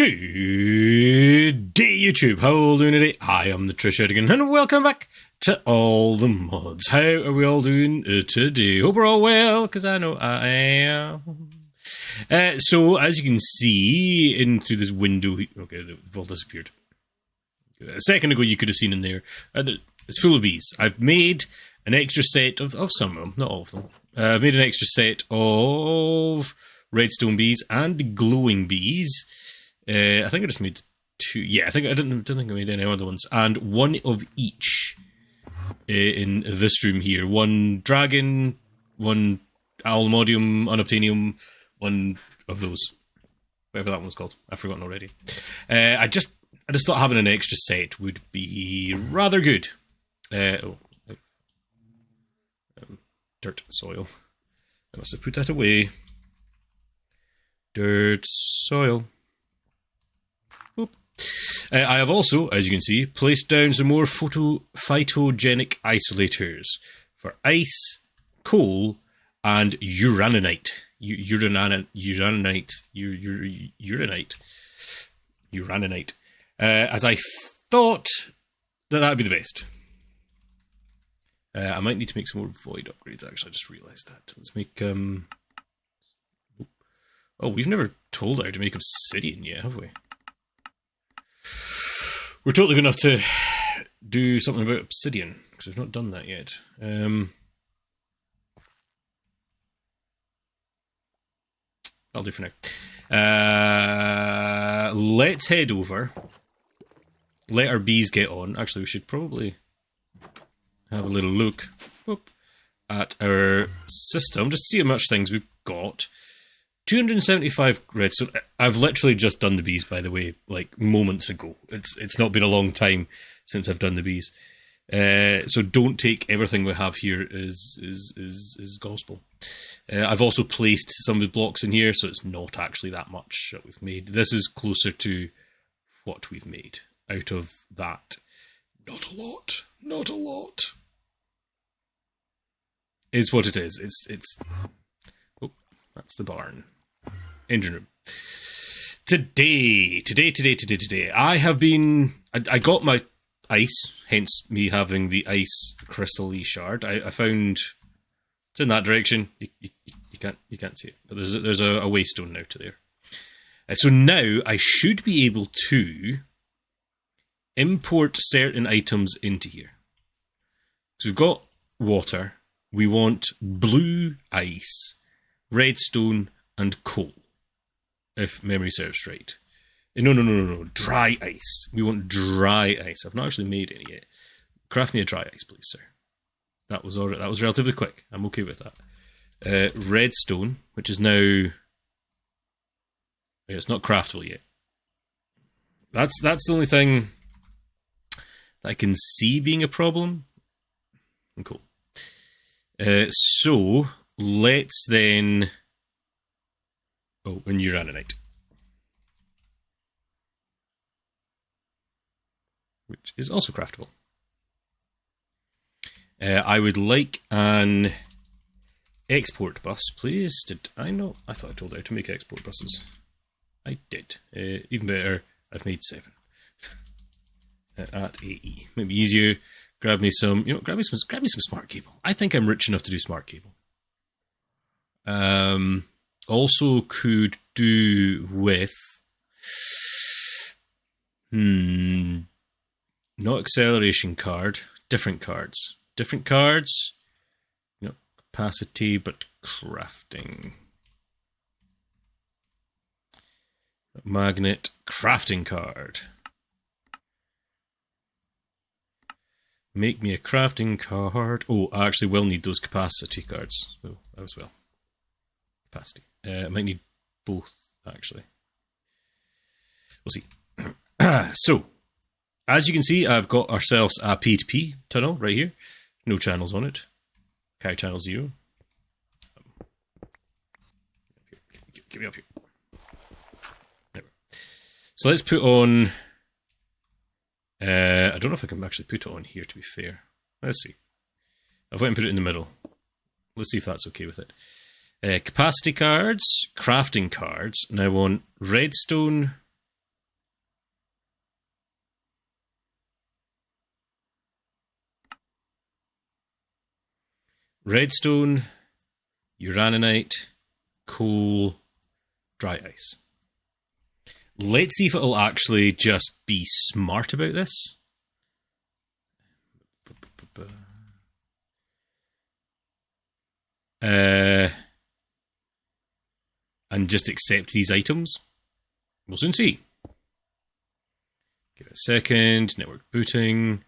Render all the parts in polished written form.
Good day, YouTube. How are we all doing today? I am the Trish Edigan, and welcome back to All the Mods. How are we all doing today? Hope we're all well, because I know I am. So, as you can see, in through this window... Okay, they've all disappeared. A second ago, you could have seen in there. It's full of bees. I've made an extra set of some of them, not all of them. I've made an extra set of redstone bees and glowing bees. I think I just made two. Yeah, I don't think I made any other ones. And one of each in this room here. One dragon, one alumodium, unobtainium, one of those. Whatever that one's called. I've forgotten already. I just thought having an extra set would be rather good. Dirt, soil. I must have put that away. Dirt, soil. Oop. I have also, as you can see, placed down some more phytogenic isolators for ice, coal, and uraninite. Uraninite. As I thought that would be the best. I might need to make some more void upgrades, actually. I just realised that. Let's make... Oh, we've never told how to make obsidian yet, have we? We're totally going to have to do something about obsidian, because we've not done that yet. That'll do for now. Let's head over. Let our bees get on. Actually, we should probably have a little look at our system, just to see how much things we've got. 275 redstone. I've literally just done the bees, by the way, like moments ago. It's not been a long time since I've done the bees. So don't take everything we have here as gospel. I've also placed some of the blocks in here, so it's not actually that much that we've made. This is closer to what we've made out of that. Not a lot. Not a lot. Is what it is. It's. Oh, that's the barn. Engine room. Today, I have been... I got my ice, hence me having the ice crystal-y shard. I found... It's in that direction. You can't see it. But there's a waystone now to there. So now I should be able to import certain items into here. So we've got water. We want blue ice, redstone, and coal, if memory serves right. No. Dry ice. We want dry ice. I've not actually made any yet. Craft me a dry ice, please, sir. That was relatively quick. I'm okay with that. Redstone, which is now... It's not craftable yet. That's the only thing that I can see being a problem. And cool. So, let's then... Oh, and uraninite. Which is also craftable. I would like an export bus, please. Did I know? I thought I told you how to make export buses. I did. Even better, I've made 7. At AE. Maybe easier. Grab me some smart cable. I think I'm rich enough to do smart cable. Also could do with not acceleration card, different cards. Different cards, capacity, but crafting. Magnet, crafting card. Make me a crafting card. Oh, I actually will need those capacity cards, though, as well. Capacity. I might need both, actually. We'll see. So, as you can see, I've got ourselves a P2P tunnel right here. No channels on it. Carry channel 0. Get me up here. There. So let's put on... I don't know if I can actually put it on here, to be fair. Let's see. I've went and put it in the middle. Let's see if that's okay with it. Capacity cards, crafting cards. Now I want redstone, redstone, uraninite, coal, dry ice. Let's see if it'll actually just be smart about this. And just accept these items. We'll soon see. Give it a second. Network booting.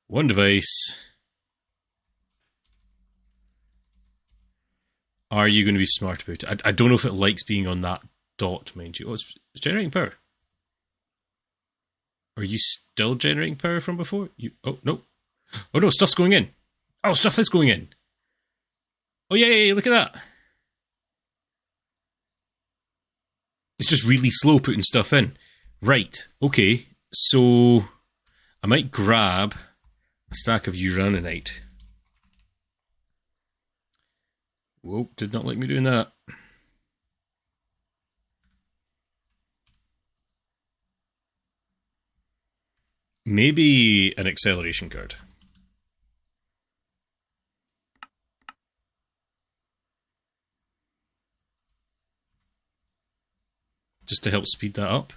One device. Are you going to be smart about it? I don't know if it likes being on that dot, mind you. Oh, it's generating power. Are you still generating power from before? Oh, no. Oh, no, stuff's going in. Oh, stuff is going in. Oh, yeah, look at that. It's just really slow putting stuff in. Right, okay. So, I might grab a stack of uraninite. Whoa, did not like me doing that. Maybe an acceleration card. Just to help speed that up.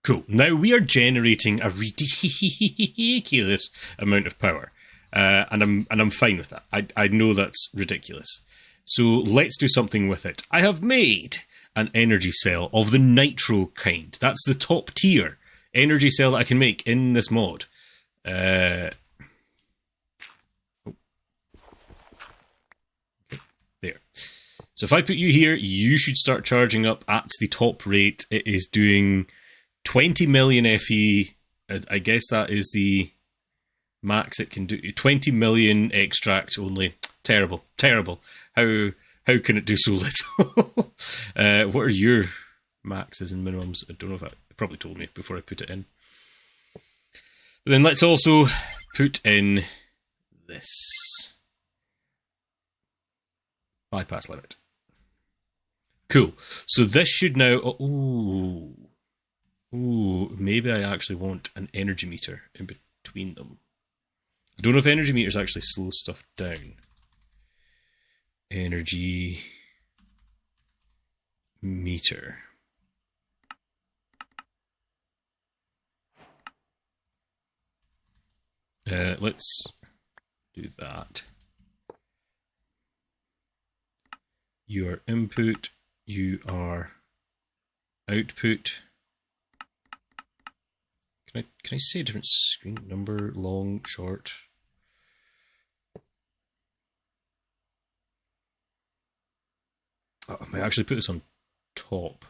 Cool. Now we are generating a ridiculous amount of power. And I'm fine with that. I know that's ridiculous. So let's do something with it. I have made an energy cell of the nitro kind. That's the top tier energy cell that I can make in this mod. There. So if I put you here, you should start charging up at the top rate. It is doing 20 million FE. I guess that is the max it can do. 20 million extract only. Terrible. How can it do so little? What are your maxes and minimums? I don't know if it probably told me before I put it in. But then let's also put in this. Bypass limit. Cool. So this should now... Ooh, maybe I actually want an energy meter in between them. I don't know if energy meters actually slow stuff down. Energy meter. Let's do that. You are input, you are output. Can I say a different screen number, long, short? Oh, I might actually put this on top.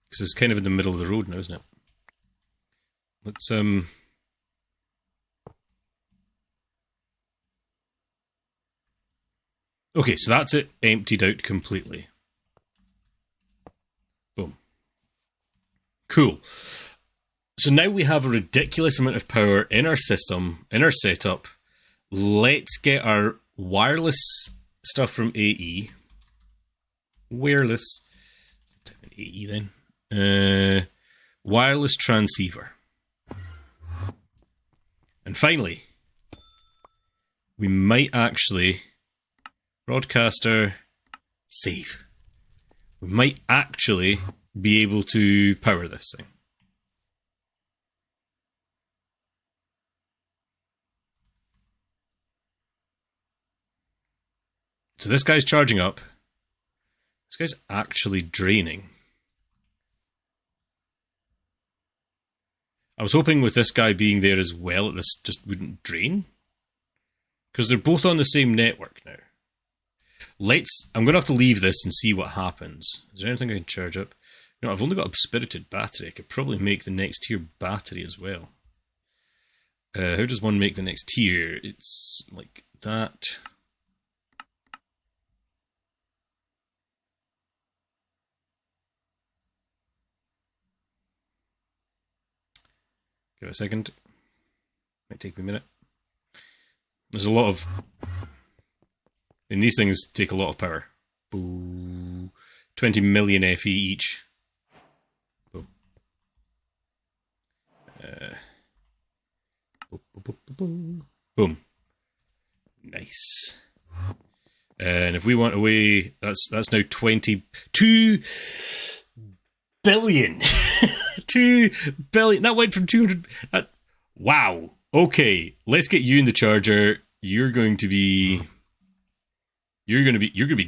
Because it's kind of in the middle of the road now, isn't it? Let's okay, so that's it emptied out completely. Boom. Cool. So now we have a ridiculous amount of power in our system, in our setup. Let's get our wireless stuff from AE. Wireless. Type in AE then. Wireless transceiver. And finally, we might actually... Broadcaster, save. We might actually be able to power this thing. So this guy's charging up. This guy's actually draining. I was hoping with this guy being there as well, this just wouldn't drain. Because they're both on the same network now. I'm going to have to leave this and see what happens. Is there anything I can charge up? No, I've only got a spirited battery. I could probably make the next tier battery as well. How does one make the next tier? It's like that. Give it a second. Might take me a minute. There's a lot of... And these things take a lot of power. Boo. 20 million FE each. Boom. Boom. Nice. And if we want away, that's now 22 billion. 2 billion. That went from 200. Wow. Okay, let's get you in the charger. You're going to be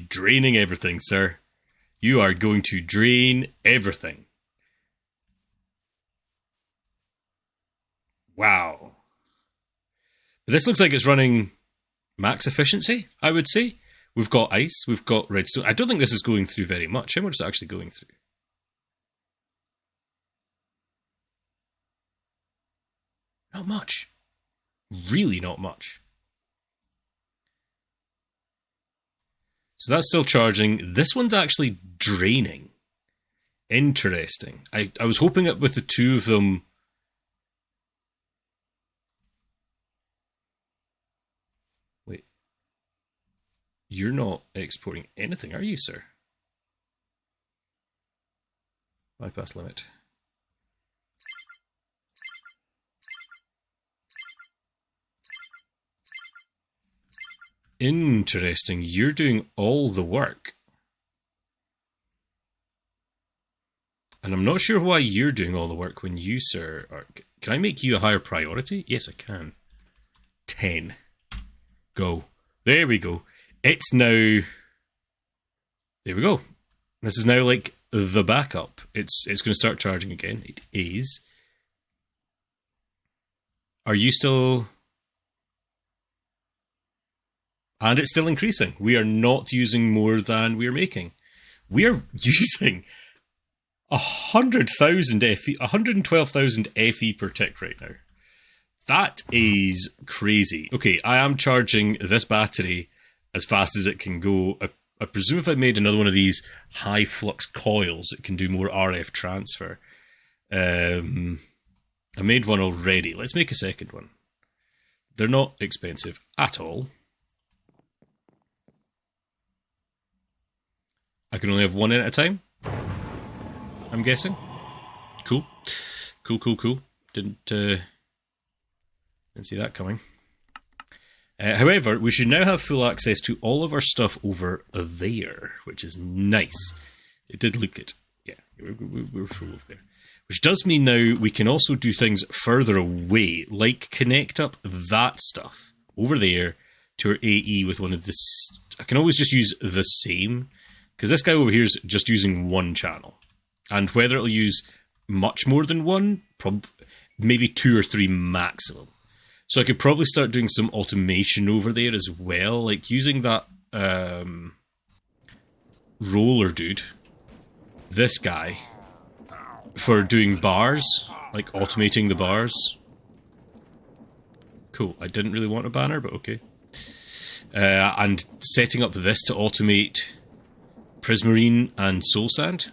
draining everything, sir. You are going to drain everything. Wow. This looks like it's running max efficiency, I would say. We've got ice, we've got redstone. I don't think this is going through very much. How much is it actually going through? Not much. Really not much. So that's still charging. This one's actually draining. Interesting. I was hoping that with the two of them... Wait. You're not exporting anything, are you, sir? Bypass limit. Interesting. You're doing all the work. And I'm not sure why you're doing all the work when you, sir, are... Can I make you a higher priority? Yes, I can. 10. Go. There we go. It's now... There we go. This is now like the backup. It's going to start charging again. It is. Are you still... And it's still increasing. We are not using more than we are making. We are using 100,000 FE, 112,000 FE per tick right now. That is crazy. Okay, I am charging this battery as fast as it can go. I presume if I made another one of these high flux coils, it can do more RF transfer. I made one already. Let's make a second one. They're not expensive at all. I can only have one in at a time, I'm guessing. Cool. Cool. Didn't see that coming. However, we should now have full access to all of our stuff over there, which is nice. It did look it. Yeah, we're full over there. Which does mean now we can also do things further away, like connect up that stuff over there to our AE with one of this. I can always just use the same, because this guy over here is just using one channel. And whether it'll use much more than one, maybe 2 or 3 maximum. So I could probably start doing some automation over there as well, like using that roller dude, this guy, for doing bars, like automating the bars. Cool, I didn't really want a banner, but okay. And setting up this to automate Prismarine and Soul Sand.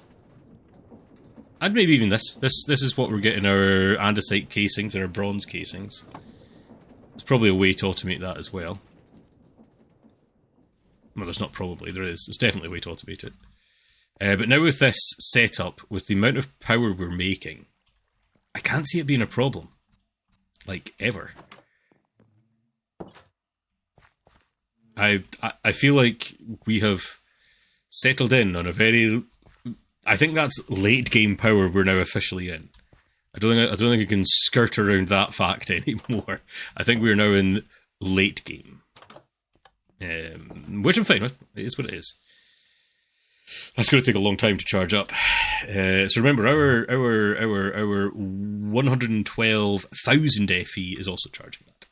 And maybe even this. This is what we're getting our andesite casings and our bronze casings. There's probably a way to automate that as well. Well, there's not probably. There is. There's definitely a way to automate it. But now with this setup, with the amount of power we're making, I can't see it being a problem. Like, ever. I feel like we have settled in on a very... I think that's late game power we're now officially in. I don't think we can skirt around that fact anymore. I think we are now in late game, which I'm fine with. It is what it is. That's going to take a long time to charge up. So remember, our 112,000 FE is also charging that,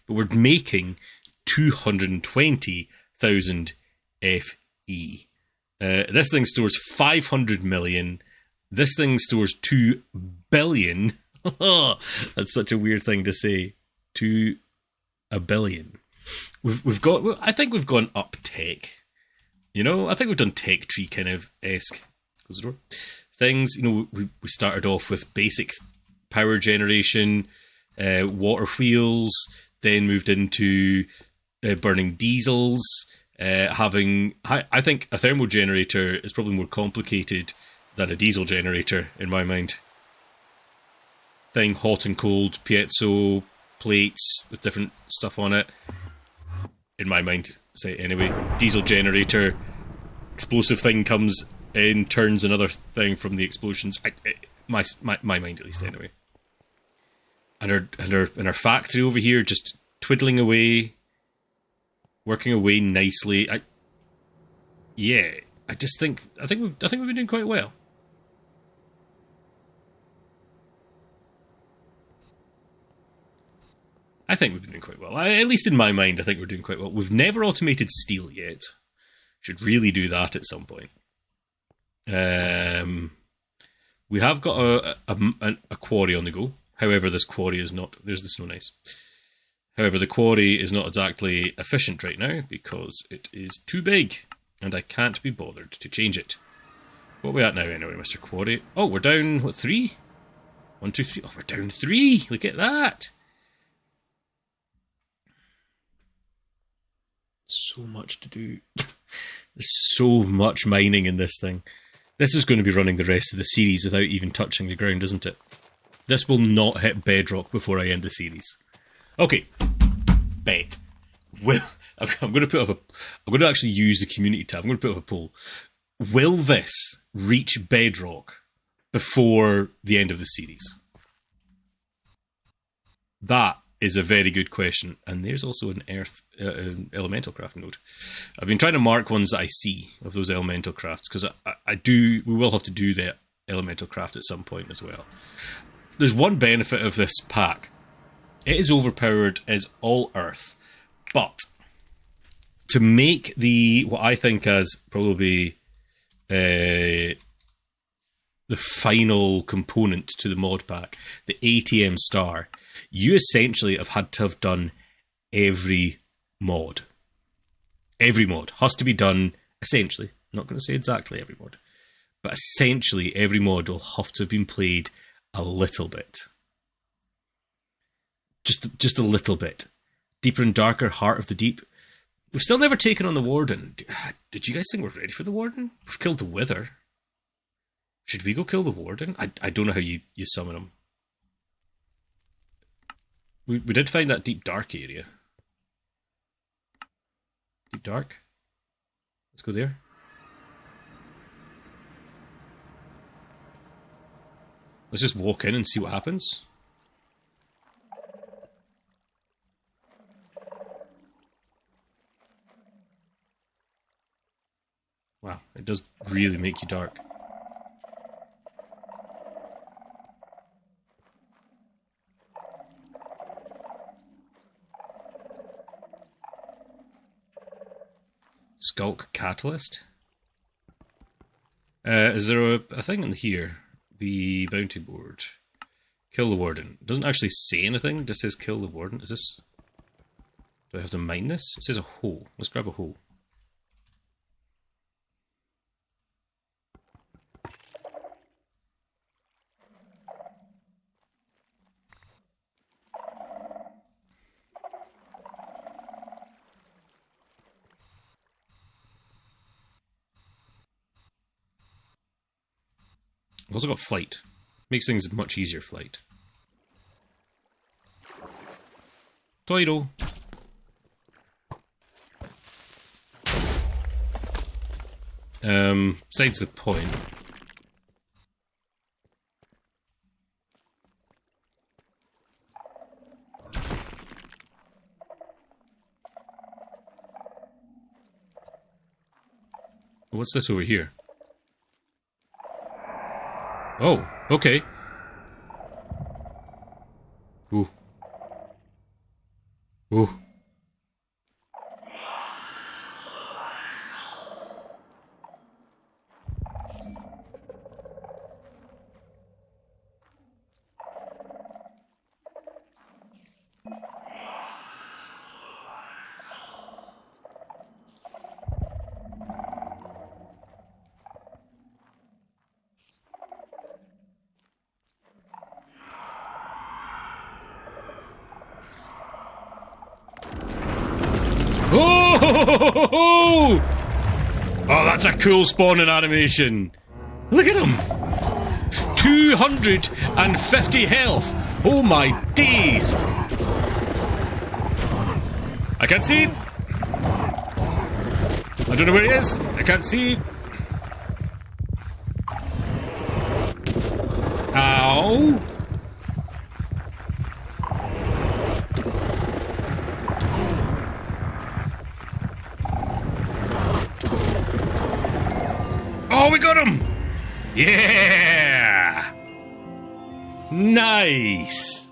but we're making 220,000 FE. This thing stores 500 million. This thing stores 2 billion. That's such a weird thing to say. 2 billion. We've got. I think we've gone up tech. You know, I think we've done tech tree kind of esque. Close the door. Things. You know, we started off with basic power generation, water wheels. Then moved into burning diesels. I think a thermal generator is probably more complicated than a diesel generator in my mind. Thing hot and cold, piezo, plates with different stuff on it. In my mind, say anyway. Diesel generator, explosive thing comes in, turns another thing from the explosions. My mind at least anyway. And our factory over here just twiddling away, working away nicely. I think we've been doing quite well. I think we've been doing quite well. At least in my mind, I think we're doing quite well. We've never automated steel yet. Should really do that at some point. We have got a quarry on the go. However, this quarry is not... There's the snow ice. However, the quarry is not exactly efficient right now because it is too big and I can't be bothered to change it. What are we at now anyway, Mr. Quarry? Oh, we're down, what, 3? 1, 2, 3. Oh, we're down 3. Look at that. So much to do. There's so much mining in this thing. This is going to be running the rest of the series without even touching the ground, isn't it? This will not hit bedrock before I end the series. Okay, bet. I'm going to actually use the community tab. I'm going to put up a poll. Will this reach bedrock before the end of the series? That is a very good question. And there's also an Earth elemental craft node. I've been trying to mark ones that I see of those elemental crafts because we will have to do the elemental craft at some point as well. There's one benefit of this pack. It is overpowered as all Earth, but to make what I think as probably the final component to the mod pack, the ATM star, you essentially have had to have done every mod. Every mod has to be done, essentially. I'm not going to say exactly every mod, but essentially every mod will have to have been played a little bit. Just a little bit. Deeper and Darker, Heart of the Deep. We've still never taken on the Warden. Did you guys think we're ready for the Warden? We've killed the Wither. Should we go kill the Warden? I don't know how you summon him. We did find that Deep Dark area. Deep Dark? Let's go there. Let's just walk in and see what happens. Wow, it does really make you dark. Skulk Catalyst. Is there a thing in here? The bounty board. Kill the Warden. It doesn't actually say anything, it just says kill the Warden. Is this... Do I have to mine this? It says a hole. Let's grab a hole. I've also got flight. Makes things much easier, flight. Toido. Besides the point. What's this over here? Oh, okay. Ooh. Ooh. Oh, that's a cool spawning animation. Look at him. 250 health. Oh my days. I can't see it. I don't know where he is. I can't see it. Ow. Oh, we got him! Yeah! Nice!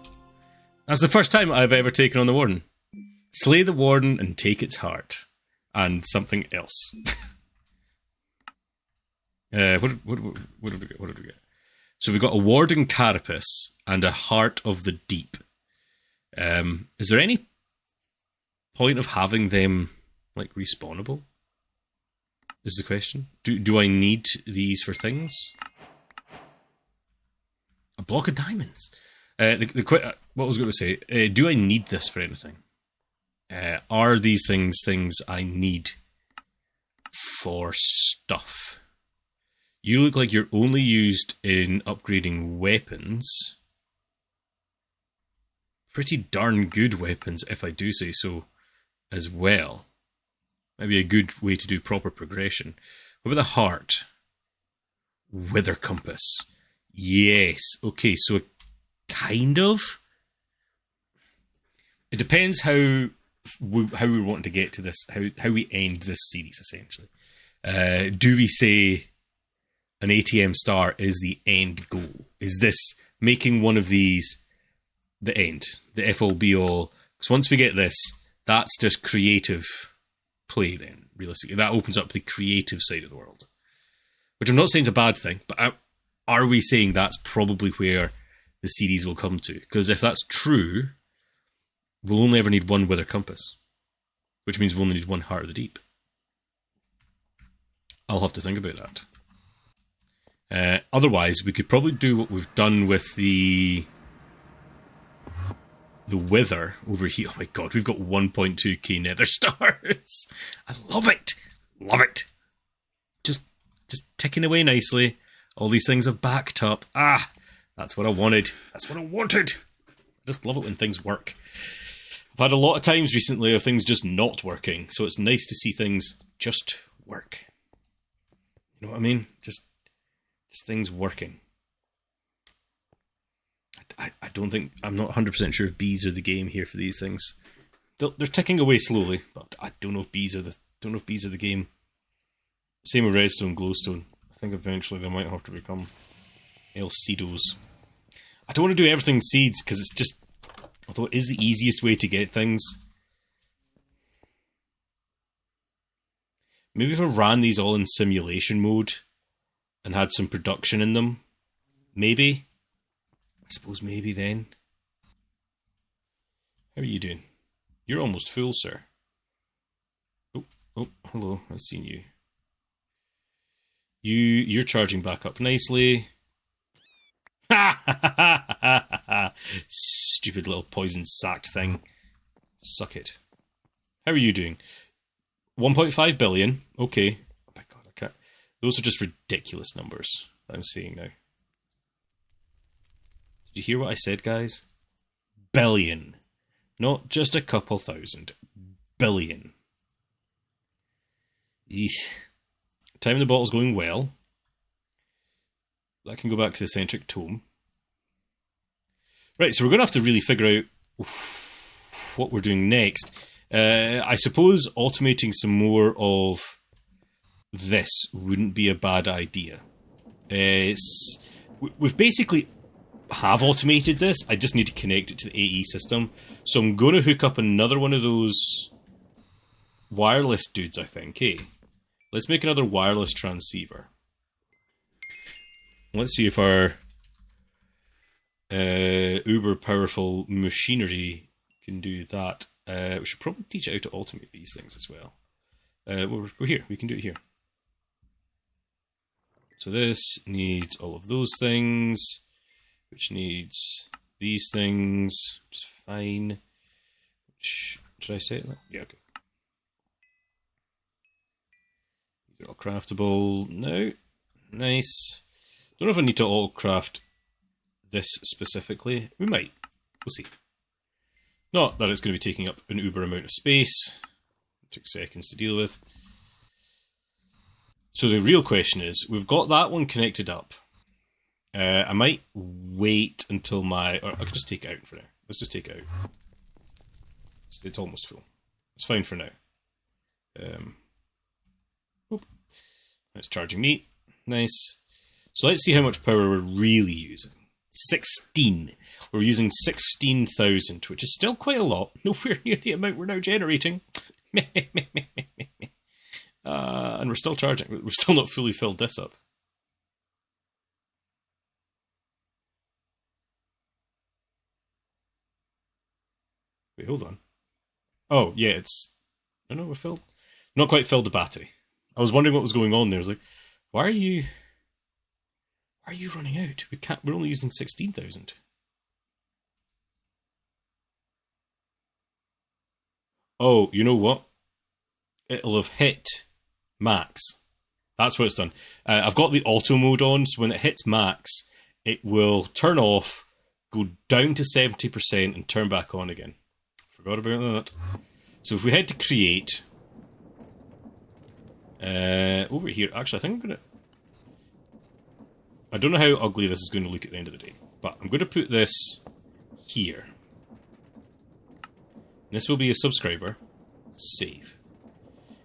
That's the first time I've ever taken on the Warden. Slay the Warden and take its heart. And something else. What did we get? So we got a Warden Carapace and a Heart of the Deep. Is there any point of having them, like, respawnable? Is the question. Do I need these for things? A block of diamonds. What was I going to say? Do I need this for anything? Are these things I need for stuff? You look like you're only used in upgrading weapons. Pretty darn good weapons, if I do say so, as well. Maybe a good way to do proper progression. What about the heart? Wither compass. Yes. Okay, so kind of. It depends how we want to get to this, how we end this series, essentially. Do we say an ATM star is the end goal? Is this making one of these the end? The FL be all? Because once we get this, that's just creative play then, realistically. That opens up the creative side of the world. Which I'm not saying is a bad thing, but are we saying that's probably where the series will come to? Because if that's true, we'll only ever need one Wither Compass. Which means we'll only need one Heart of the Deep. I'll have to think about that. Otherwise, we could probably do what we've done with the Wither over here. Oh my god, we've got 1.2k nether stars. I love it. Love it. Just ticking away nicely. All these things have backed up. Ah, that's what I wanted. That's what I wanted. I just love it when things work. I've had a lot of times recently of things just not working, so it's nice to see things just work. You know what I mean? Just things working. I don't think, I'm not 100% sure if bees are the game here for these things. They're ticking away slowly, but I don't know if bees are the game. Same with redstone, glowstone. I think eventually they might have to become Elcedos. I don't want to do everything seeds because it's just, although it is the easiest way to get things. Maybe if I ran these all in simulation mode and had some production in them, maybe. I suppose maybe then. How are you doing? You're almost full, sir. Oh, hello. I've seen you. You're charging back up nicely. Stupid little poison sacked thing. Suck it. How are you doing? 1.5 billion. Okay. Oh my god, I can't. Those are just ridiculous numbers that I'm seeing now. Did you hear what I said, guys? Billion. Not just a couple thousand. Billion. Eesh. Time in the bottle's going well. That can go back to the eccentric tome. Right, so we're going to have to really figure out what we're doing next. I suppose automating some more of this wouldn't be a bad idea. We've basically have automated this. I just need to connect it to the AE system. So I'm going to hook up another one of those wireless dudes, I think. Hey, let's make another wireless transceiver. Let's see if our uber powerful machinery can do that. We should probably teach it how to automate these things as well. We're here. We can do it here. So this needs all of those things, which needs these things, which is fine. Did I say it? Yeah, okay. These are all craftable. No. Nice. Don't know if I need to all craft this specifically. We might. We'll see. Not that it's going to be taking up an uber amount of space. It took seconds to deal with. So the real question is, we've got that one connected up. I might wait until or I could just take it out for now. Let's just take it out. It's almost full. It's fine for now. It's charging me. Nice. So let's see how much power we're really using. 16. We're using 16,000, which is still quite a lot. Nowhere near the amount we're now generating. And we're still charging. We're still not fully filled this up. Wait, hold on. Oh, yeah, it's... I know we're filled. Not quite filled the battery. I was wondering what was going on there. I was like, why are you running out? We're only using 16,000. Oh, you know what? It'll have hit max. That's what it's done. I've got the auto mode on, so when it hits max, it will turn off, go down to 70%, and turn back on again. Forgot about that. So if we head to create, over here, actually, I think I'm going to... I don't know how ugly this is going to look at the end of the day, but I'm going to put this here. This will be a subscriber. Save.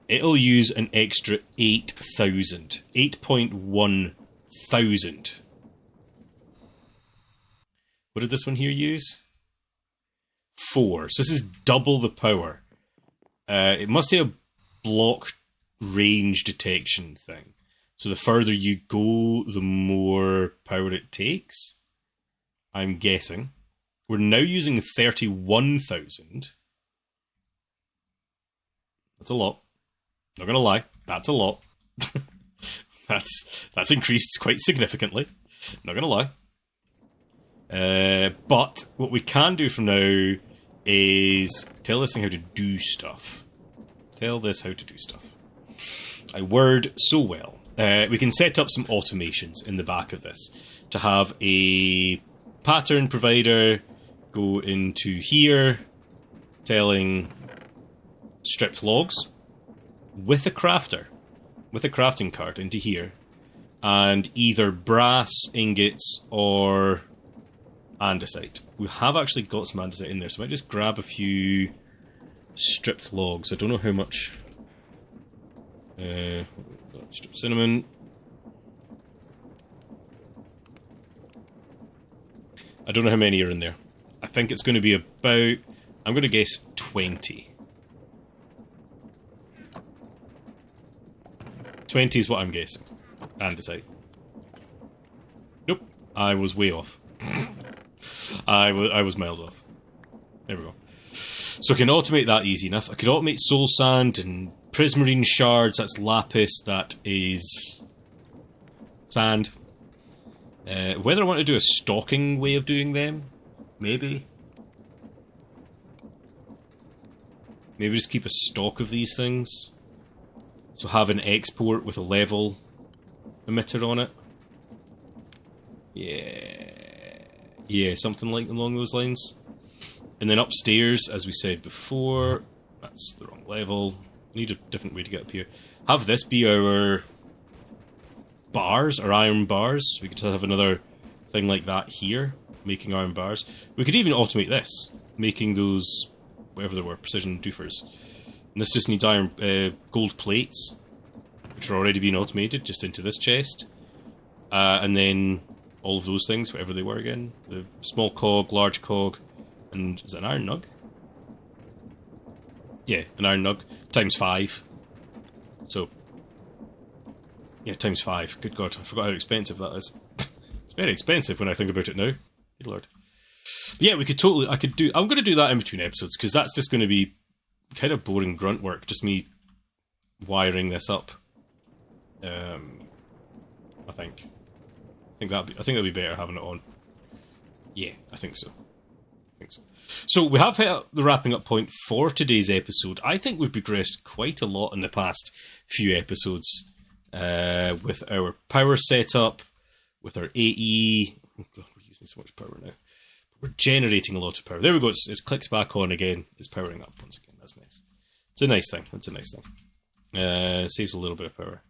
It'll use an extra 8,000. 8.1 thousand. What did this one here use? 4. So this is double the power. It must have a block range detection thing. So the further you go, the more power it takes. I'm guessing. We're now using 31,000. That's a lot. Not gonna lie, that's a lot. That's increased quite significantly. Not gonna lie. But what we can do from now is tell this thing how to do stuff. Tell this how to do stuff. I word so well. We can set up some automations in the back of this to have a pattern provider go into here, telling stripped logs with a crafter, with a crafting cart into here, and either brass ingots or andesite. We have actually got some andesite in there, so I might just grab a few stripped logs. I don't know how much. Stripped cinnamon. I don't know how many are in there. I think it's going to be about, I'm going to guess 20. 20 is what I'm guessing. Andesite. Nope. I was way off. I was miles off. There we go. So I can automate that easy enough. I could automate soul sand and prismarine shards. That's lapis. That is sand. Whether I want to do a stocking way of doing them, maybe. Maybe just keep a stock of these things. So have an export with a level emitter on it. Yeah, something like along those lines. And then upstairs, as we said before, that's the wrong level. Need a different way to get up here. Have this be our bars, our iron bars. We could have another thing like that here, making iron bars. We could even automate this, making those, whatever they were, precision doofers. And this just needs iron, gold plates, which are already being automated, just into this chest. And then all of those things, whatever they were again. The small cog, large cog, and is it an iron nug? Yeah, an iron nug, times 5. So, yeah, times 5. Good God, I forgot how expensive that is. It's very expensive when I think about it now. Good Lord. But yeah, we could totally, I'm going to do that in between episodes, because that's just going to be kind of boring grunt work, just me wiring this up. I think that'd be better having it on. Yeah, I think so. So we have hit the wrapping up point for today's episode. I think we've progressed quite a lot in the past few episodes with our power setup, with our AE. Oh God, we're using so much power now. We're generating a lot of power. There we go. It's clicked back on again. It's powering up once again. That's nice. It's a nice thing. That's a nice thing. Saves a little bit of power.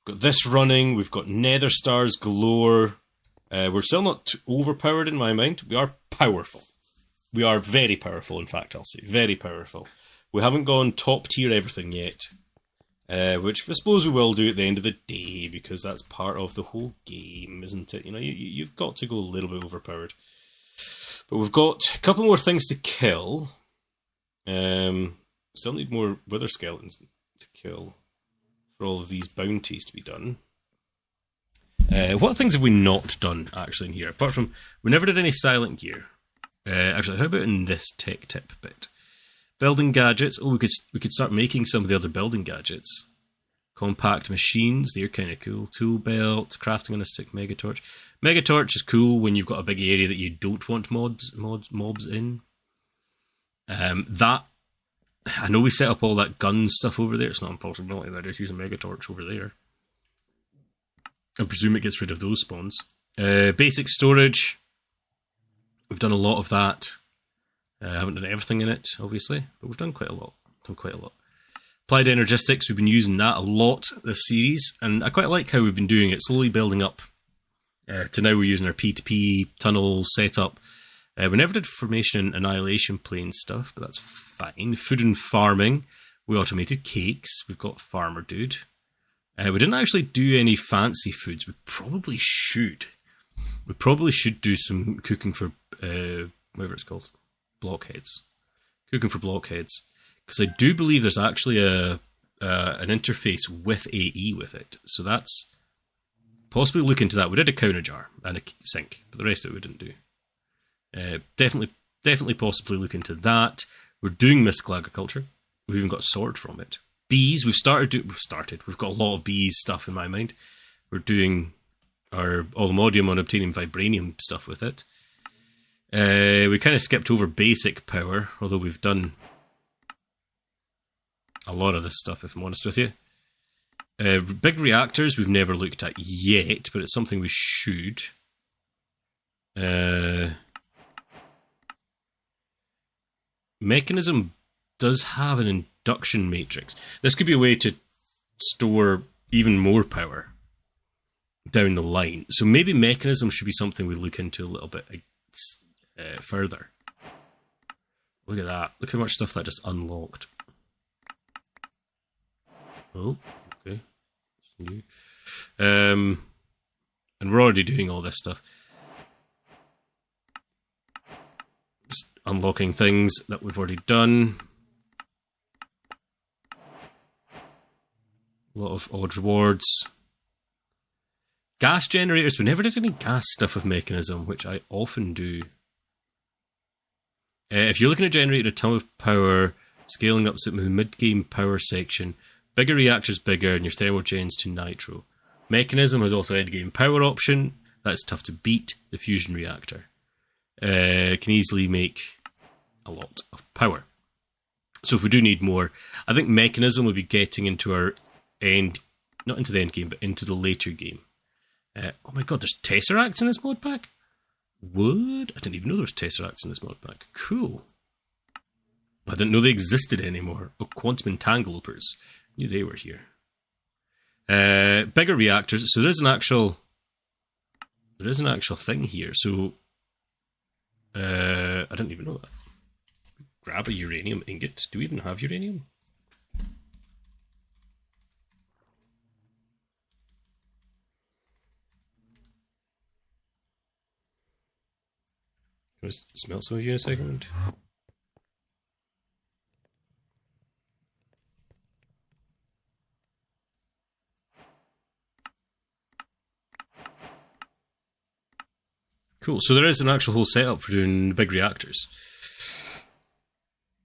We've got this running. We've got nether stars galore. We're still not overpowered in my mind. We are powerful. We are very powerful, in fact, I'll say. Very powerful. We haven't gone top tier everything yet. Which I suppose we will do at the end of the day, because that's part of the whole game, isn't it? You know, you've got to go a little bit overpowered. But we've got a couple more things to kill. Still need more wither skeletons to kill for all of these bounties to be done. What things have we not done, actually, in here? Apart from, we never did any silent gear. Actually, how about in this tech tip bit? Building gadgets. Oh, we could start making some of the other building gadgets. Compact machines, they're kind of cool. Tool belt, crafting on a stick, megatorch. Megatorch is cool when you've got a big area that you don't want mobs in. That, I know we set up all that gun stuff over there. It's not impossible that I just use a megatorch over there. I presume it gets rid of those spawns. Basic storage. We've done a lot of that. I haven't done everything in it, obviously, but we've done quite a lot. Applied Energistics, we've been using that a lot this series, and I quite like how we've been doing it, slowly building up to now we're using our P2P tunnel setup. We never did formation and annihilation plane stuff, but that's fine. Food and farming, we automated cakes. We've got Farmer Dude. We didn't actually do any fancy foods. We probably should. We probably should do some cooking for, whatever it's called, blockheads. Cooking for blockheads. Because I do believe there's actually an interface with AE with it. So that's possibly look into that. We did a counter jar and a sink, but the rest of it we didn't do. Definitely possibly look into that. We're doing mystical agriculture. We've even got a sword from it. Bees, we've got a lot of bees stuff in my mind. We're doing our Allmodium on obtaining vibranium stuff with it. We kind of skipped over basic power, although we've done a lot of this stuff, if I'm honest with you. Big reactors we've never looked at yet, but it's something we should. Mechanism does have an induction matrix. This could be a way to store even more power down the line. So maybe mechanism should be something we look into a little bit further. Look at that. Look how much stuff that just unlocked. Oh, okay. It's new. And we're already doing all this stuff. Just unlocking things that we've already done. A lot of odd rewards. Gas generators. We never did any gas stuff with mechanism, which I often do. If you're looking at generating a ton of power, scaling up to the mid-game power section, bigger reactors bigger, and your thermogens to nitro. Mechanism has also end-game power option. That's tough to beat. The fusion reactor can easily make a lot of power. So if we do need more, I think mechanism will be getting into our end, not into the end game, but into the later game. Oh my god, there's Tesseracts in this mod pack? What? I didn't even know there was Tesseracts in this mod pack. Cool. I didn't know they existed anymore. Oh, Quantum Entanglepers. Knew they were here. Bigger reactors. So there is an actual thing here. So I didn't even know that. Grab a uranium ingot. Do we even have uranium? Can I smell some of you in a second? Cool, so there is an actual whole setup for doing big reactors.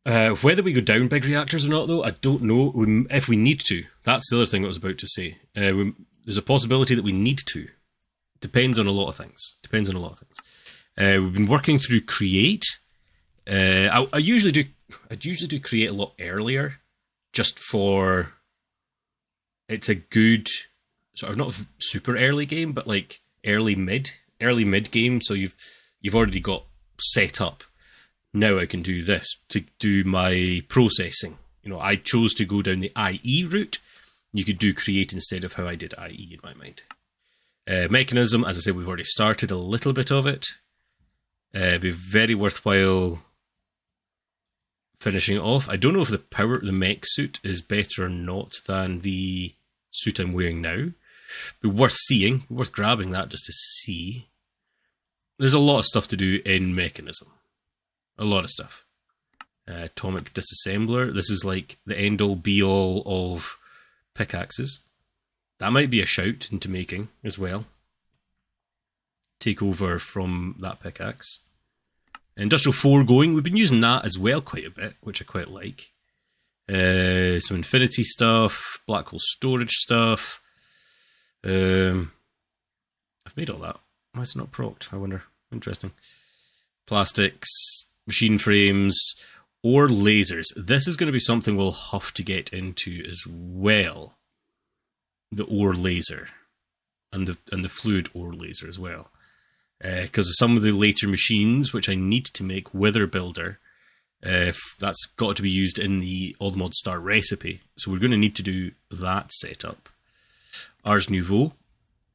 Whether we go down big reactors or not, though, I don't know. If we need to, that's the other thing I was about to say. There's a possibility that we need to. Depends on a lot of things. We've been working through Create. I usually do Create a lot earlier, just for it's a good sort of not super early game, but like early mid game. So you've already got set up. Now I can do this to do my processing. I chose to go down the IE route. You could do create instead of how I did IE in my mind. Mechanism, as I said, we've already started a little bit of it. It'd be very worthwhile finishing it off. I don't know if the mech suit is better or not than the suit I'm wearing now. Be worth seeing, worth grabbing that just to see. There's a lot of stuff to do in Mechanism. A lot of stuff. Atomic Disassembler. This is like the end-all, be-all of pickaxes. That might be a shout into making as well. Take over from that pickaxe. Industrial Foregoing. We've been using that as well quite a bit, which I quite like. Some Infinity stuff. Black hole storage stuff. I've made all that. Why is it not procced? I wonder. Interesting. Plastics. Machine frames. Or lasers. This is going to be something we'll have to get into as well. The ore laser. And the fluid ore laser as well. Because of some of the later machines, which I need to make Wither Builder, that's got to be used in the All the Mods Star recipe. So we're going to need to do that setup. Ars Nouveau.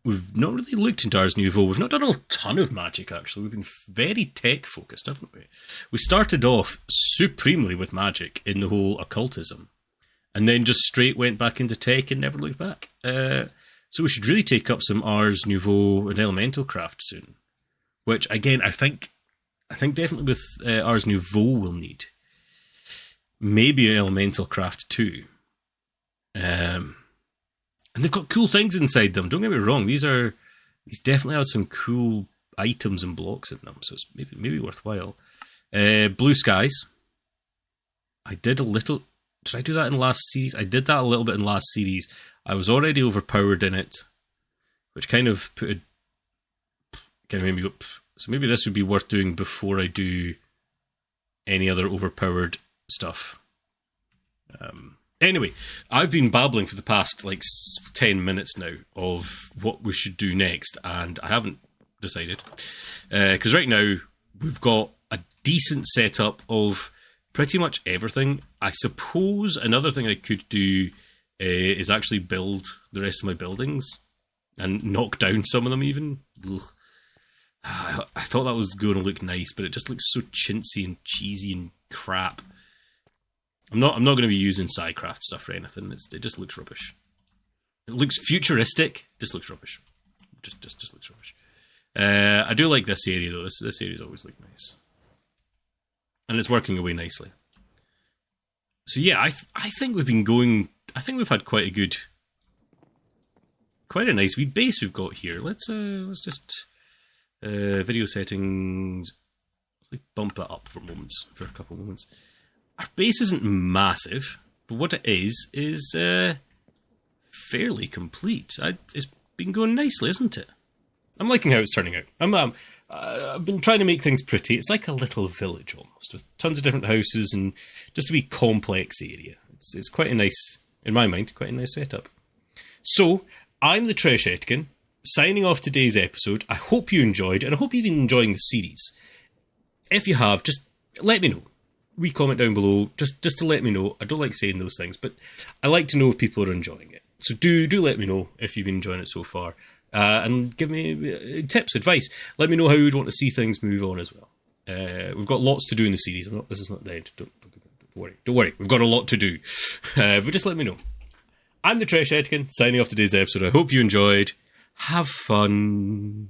We've not really looked into Ars Nouveau. We've not done a ton of magic, actually. We've been very tech-focused, haven't we? We started off supremely with magic in the whole occultism, and then just straight went back into tech and never looked back. So we should really take up some Ars Nouveau and Elemental Craft soon. Which, again, I think definitely with Ars Nouveau we'll need. Maybe an Elemental Craft too. And they've got cool things inside them. Don't get me wrong. These definitely have some cool items and blocks in them. So it's maybe worthwhile. Blue Skies. I did a little... Did I do that in last series? I did that a little bit in last series. I was already overpowered in it. Which kind of made me go... So maybe this would be worth doing before I do any other overpowered stuff. Anyway, I've been babbling for the past 10 minutes now of what we should do next, and I haven't decided. Because right now, we've got a decent setup of pretty much everything. I suppose another thing I could do is actually build the rest of my buildings and knock down some of them even. Ugh. I thought that was going to look nice, but it just looks so chintzy and cheesy and crap. I'm not going to be using Psycraft stuff or anything. It just looks rubbish. It looks futuristic. Just looks rubbish. Just looks rubbish. I do like this area though. This area's always looked nice, and it's working away nicely. So yeah, I think we've been going. I think we've had quite a nice wee base we've got here. Let's just video settings. Let's bump it up for a couple of moments. Our base isn't massive, but what it is fairly complete. It's been going nicely, isn't it? I'm liking how it's turning out. I've been trying to make things pretty. It's like a little village almost, with tons of different houses and just a wee complex area. It's quite a nice, in my mind, quite a nice setup. So, I'm the Trish Etkin, signing off today's episode. I hope you enjoyed, and I hope you've been enjoying the series. If you have, just let me know. Comment down below, just to let me know. I don't like saying those things, but I like to know if people are enjoying it. So do let me know if you've been enjoying it so far. And give me tips, advice. Let me know how you would want to see things move on as well. We've got lots to do in the series. This is not the end. Don't worry. We've got a lot to do. But just let me know. I'm the Trish Etkin, signing off today's episode. I hope you enjoyed. Have fun.